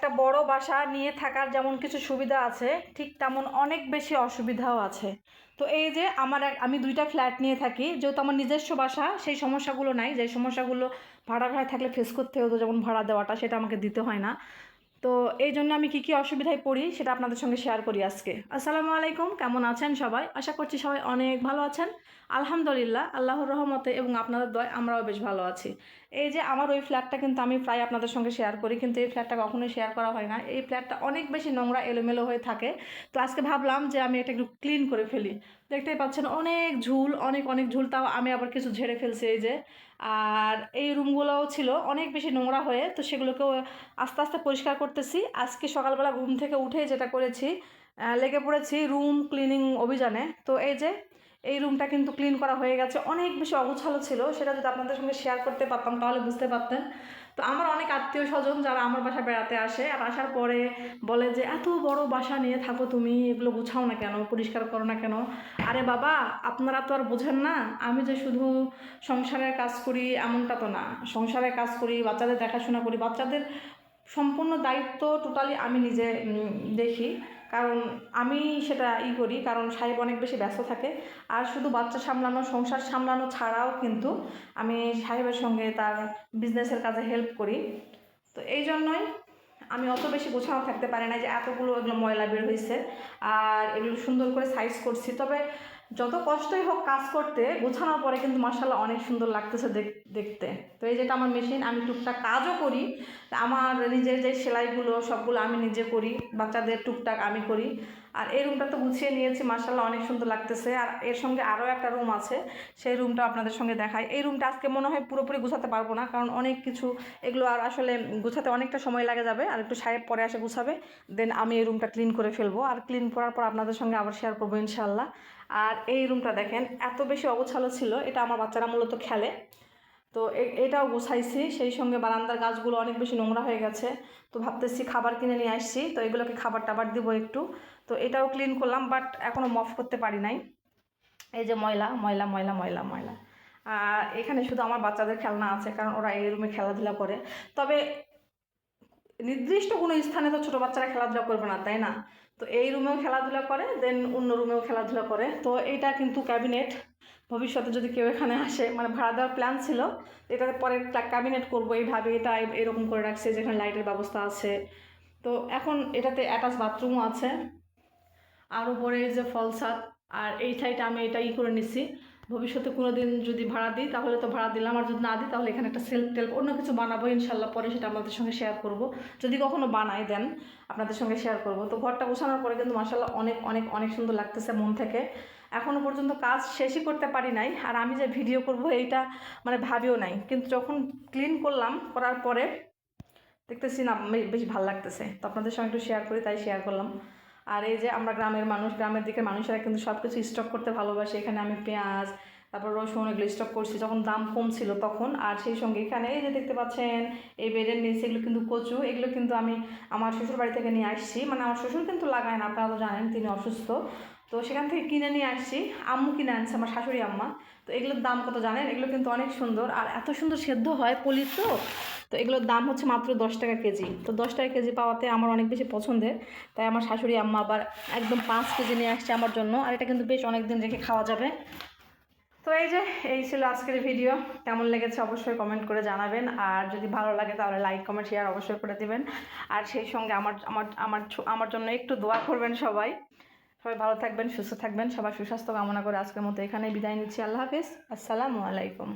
একটা বড় বাসা নিয়ে থাকার যেমন কিছু সুবিধা আছে, ঠিক তেমন অনেক বেশি অসুবিধাও আছে। তো এই যে আমি 2টা ফ্ল্যাট নিয়ে থাকি, যেহেতু আমার নিজস্ব বাসা, সেই সমস্যাগুলো নাই। যে সমস্যাগুলো ভাড়ায় থাকলে ফেস করতে হতো, যেমন ভাড়া দেওয়াটা, সেটা আমাকে দিতে হয় না। তো এই জন্য আমি কী অসুবিধায় পড়ি সেটা আপনাদের সঙ্গে শেয়ার করি আজকে। আসসালামু আলাইকুম, কেমন আছেন সবাই? আশা করছি সবাই অনেক ভালো আছেন। আলহামদুলিল্লাহ, আল্লাহর রহমতে এবং আপনাদের দয় আমরাও বেশ ভালো আছি। এই যে আমার ওই ফ্ল্যাটটা কিন্তু আমি প্রায় আপনাদের সঙ্গে শেয়ার করি, কিন্তু এই ফ্ল্যাটটা কখনোই শেয়ার করা হয় না। এই ফ্ল্যাটটা অনেক বেশি নোংরা এলোমেলো হয়ে থাকে। তো আজকে ভাবলাম যে আমি এটা একটু ক্লিন করে ফেলি। দেখতেই পাচ্ছেন অনেক ঝুল, অনেক অনেক ঝুল, তাও আমি আবার কিছু ঝেড়ে ফেলছি এই যে। আর এই রুমগুলোও ছিল অনেক বেশি নোংরা হয়ে, তো সেগুলোকেও আস্তে আস্তে পরিষ্কার করতেছি। আজকে সকালবেলা ঘুম থেকে উঠে যেটা করেছি, লেগে পড়েছি রুম ক্লিনিং অভিযানে। তো এই যে এই রুমটা কিন্তু ক্লিন করা হয়ে গেছে। অনেক বেশি অগোছালো ছিল, সেটা যদি আপনাদের সঙ্গে শেয়ার করতে পারতাম তাহলে বুঝতে পারতেন। তো আমার অনেক আত্মীয় স্বজন যারা আমার বাসায় বেড়াতে আসে, আর আসার পরে বলে যে এত বড় বাসা নিয়ে থাকো তুমি, এগুলো গুছাও না কেন, পরিষ্কার করো না কেন? আরে বাবা, আপনারা তো আর বোঝেন না, আমি যে শুধু সংসারের কাজ করি এমনটা তো না। সংসারের কাজ করি, বাচ্চাদের দেখাশোনা করি, বাচ্চাদের সম্পূর্ণ দায়িত্ব টোটালি আমি নিজে দেখি। কারণ আমি সেটা করি, কারণ সাহেব অনেক বেশি ব্যস্ত থাকে। আর শুধু বাচ্চা সামলানো, সংসার সামলানো ছাড়াও কিন্তু আমি সাহেবের সঙ্গে তার বিজনেসের কাজে হেল্প করি। তো এই জন্যই আমি অত বেশি গোছানো থাকতে পারি না যে এতগুলো এগুলো ময়লা বের হয়েছে আর এগুলো সুন্দর করে সাইজ করছি। তবে যত কষ্টই হোক কাজ করতে, গোছানোর পরে কিন্তু মাশাআল্লাহ অনেক সুন্দর লাগতেছে দেখতে। তো এই যেটা আমার মেশিন, আমি টুকটাক কাজও করি। আমার নিজের যে সেলাইগুলো সবগুলো আমি নিজে করি, বাচ্চাদের টুকটাক আমি করি। আর এই রুমটা তো গুছিয়ে নিয়েছি, মাশাআল্লাহ অনেক সুন্দর লাগতেছে। আর এর সঙ্গে আরও একটা রুম আছে, সেই রুমটা আপনাদের সঙ্গে দেখাই। এই রুমটা আজকে মনে হয় পুরোপুরি গুছাতে পারবো না, কারণ অনেক কিছু এগুলো আর আসলে গুছাতে অনেকটা সময় লাগে যাবে। আর একটু সাহেব পরে আসে গুছাবে, দেন আমি এই রুমটা ক্লিন করে ফেলবো। আর ক্লিন করার পর আপনাদের সঙ্গে আবার শেয়ার করবো ইনশাআল্লাহ। আর এই রুমটা দেখেন এত বেশি অগোছালো ছিল, এটা আমার বাচ্চারা মূলত খেলে। তো এটাও গোছাইছি, সেই সঙ্গে বারান্দার গাছগুলো অনেক বেশি নোংরা হয়ে গেছে। তো ভাবতেছি খাবার কিনে নিয়ে আসছি, তো এগুলোকে খাবার টাবার দিব একটু। তো এটাও ক্লিন করলাম, বাট এখনও মফ করতে পারি নাই। এই যে ময়লা ময়লা ময়লা ময়লা ময়লা। আর এখানে শুধু আমার বাচ্চাদের খেলনা আছে, কারণ ওরা এই রুমে খেলাধুলা করে। তবে নির্দিষ্ট কোনো স্থানে তো ছোটো বাচ্চারা খেলাধুলা করবে না, তাই না? তো এই রুমেও খেলাধুলা করে, দেন অন্য রুমেও খেলাধুলা করে। তো এইটা কিন্তু ক্যাবিনেট, ভবিষ্যতে যদি কেউ এখানে আসে, মানে ভাড়া দেওয়ার প্ল্যান ছিল, এটাতে পরে ক্যাবিনেট করবো এইভাবে। এটা এরকম করে রাখছে যেখানে লাইটের ব্যবস্থা আছে। তো এখন এটাতে অ্যাটাচ বাথরুমও আছে, আর উপরে এই যে ফলসাদ। আর এই সাইডে আমি এটা করে নিছি, ভবিষ্যতে কোনো দিন যদি ভাড়া দিই তাহলে তো ভাড়া দিলাম, আর যদি না দিই তাহলে এখানে একটা সেলফ টেলফ অন্য কিছু বানাবো ইনশাল্লাহ। পরে সেটা আপনাদের সঙ্গে শেয়ার করব, যদি কখনো বানাই দেন আপনাদের সঙ্গে শেয়ার করব। তো ঘরটা গোছানোর পরে কিন্তু মাশাআল্লাহ অনেক অনেক অনেক সুন্দর লাগতেছে মন থেকে। এখনও পর্যন্ত কাজ শেষই করতে পারি নাই, আর আমি যে ভিডিও করব এইটা মানে ভাবিও নাই, কিন্তু যখন ক্লিন করলাম, করার পরে দেখতেছি না বেশ ভালো লাগতেছে। তো আপনাদের সঙ্গে একটু শেয়ার করি, তাই শেয়ার করলাম। আর এই যে আমরা গ্রামের মানুষ, গ্রামের দিকে মানুষেরা কিন্তু সব কিছু স্টক করতে ভালোবাসে। এখানে আমি পেঁয়াজ, তারপর রসুন এগুলো স্টক করছি যখন দাম কম ছিল তখন। আর সেই সঙ্গে এখানে এই যে দেখতে পাচ্ছেন এই বেডের নিচে এগুলো কিন্তু কচু, এগুলো কিন্তু আমি আমার শ্বশুর বাড়ি থেকে নিয়ে আসছি। মানে আমার শ্বশুর কিন্তু লাগায় না, আপনারা তো জানেন তিনি অসুস্থ। তো সেখান থেকে কিনে নিয়ে আসছি, আম্মু কিনে আনছে, আমার শাশুড়ি আম্মা। তো এগুলোর দাম কত জানেন? এগুলো কিন্তু অনেক সুন্দর, আর এত সুন্দর সেদ্ধ হয় পলি। তো তো এগুলোর দাম হচ্ছে মাত্র 10 টাকা কেজি। তো 10 টাকা কেজি পাওয়াতে আমার অনেক বেশি পছন্দের, তাই আমার শাশুড়ি আম্মা আবার একদম 5 কেজি নিয়ে আসছে আমার জন্য। আর এটা কিন্তু বেশ অনেক দিন রেখে খাওয়া যাবে। তো এই যে এই ছিল আজকের ভিডিও। কেমন লেগেছে অবশ্যই কমেন্ট করে জানাবেন, আর যদি ভালো লাগে তাহলে লাইক কমেন্ট শেয়ার অবশ্যই করে দিবেন। আর সেই সঙ্গে আমার আমার আমার আমার জন্য একটু দোয়া করবেন সবাই। সবাই ভালো থাকবেন, সুস্থ থাকবেন, সবার সুস্বাস্থ্য কামনা করে আজকের মতো এখানেই বিদায় নিচ্ছি। আল্লাহ হাফিজ, আসসালামু আলাইকুম।